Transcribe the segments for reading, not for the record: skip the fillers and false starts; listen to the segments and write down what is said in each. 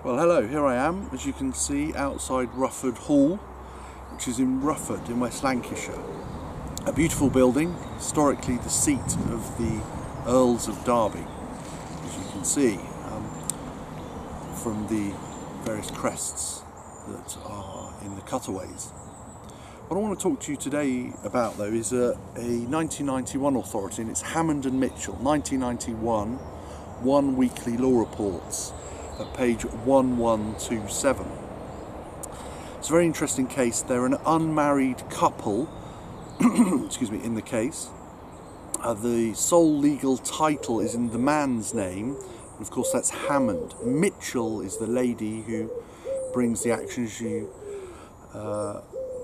Well, hello, here I am, as you can see, outside Rufford Hall, which is in Rufford in West Lancashire. A beautiful building, historically the seat of the Earls of Derby, as you can see from the various crests that are in the cutaways. What I want to talk to you today about, though, is a 1991 authority, and it's Hammond and Mitchell, 1991, One Weekly Law Reports, at page 1127. It's a very interesting case. They're an unmarried couple, excuse me, in the case. The sole legal title is in the man's name, and of course that's Hammond. Mitchell is the lady who brings the action, as you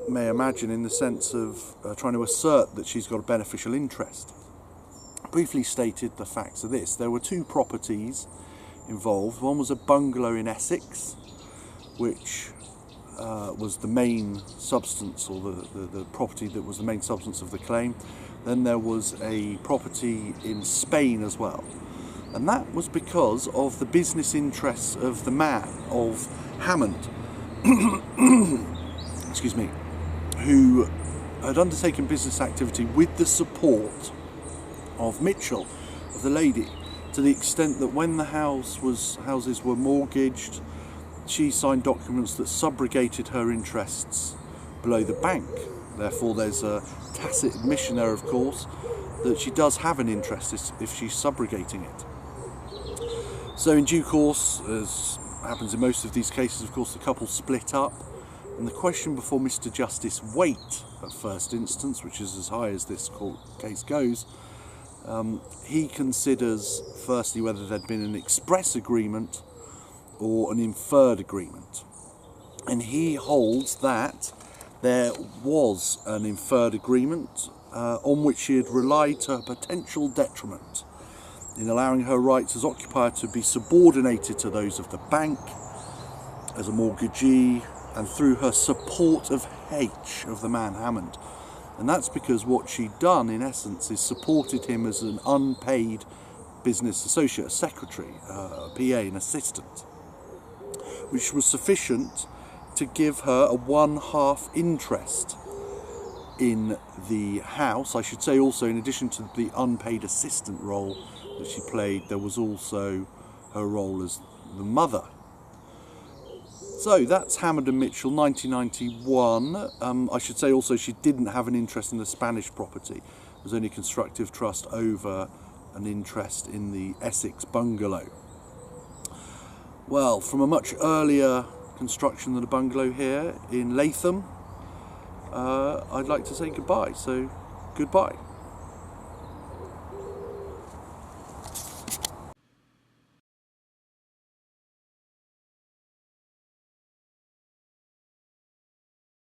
may imagine, in the sense of trying to assert that she's got a beneficial interest. Briefly stated, the facts are this: there were two properties involved. One was a bungalow in Essex, which was the main substance, or the property that was the main substance of the claim. Then there was a property in Spain as well, and that was because of the business interests of the man, of Hammond, excuse me, who had undertaken business activity with the support of Mitchell, of the lady, to the extent that when the houses were mortgaged, she signed documents that subrogated her interests below the bank. Therefore, there's a tacit admission there, of course, that she does have an interest if she's subrogating it. So in due course, as happens in most of these cases, of course, the couple split up, and the question before Mr. Justice Waite, at first instance, which is as high as this court case goes, he considers firstly whether there'd been an express agreement or an inferred agreement, and he holds that there was an inferred agreement on which she had relied to her potential detriment in allowing her rights as occupier to be subordinated to those of the bank as a mortgagee, and through her support of H, of the man Hammond. And that's because what she'd done, in essence, is supported him as an unpaid business associate, a secretary, a PA, an assistant, which was sufficient to give her a 1/2 interest in the house. I should say also, in addition to the unpaid assistant role that she played, there was also her role as the mother. So that's Hammond and Mitchell, 1991. I should say also she didn't have an interest in the Spanish property. It was only constructive trust over an interest in the Essex bungalow. Well, from a much earlier construction than a bungalow here in Latham, I'd like to say goodbye. So, goodbye.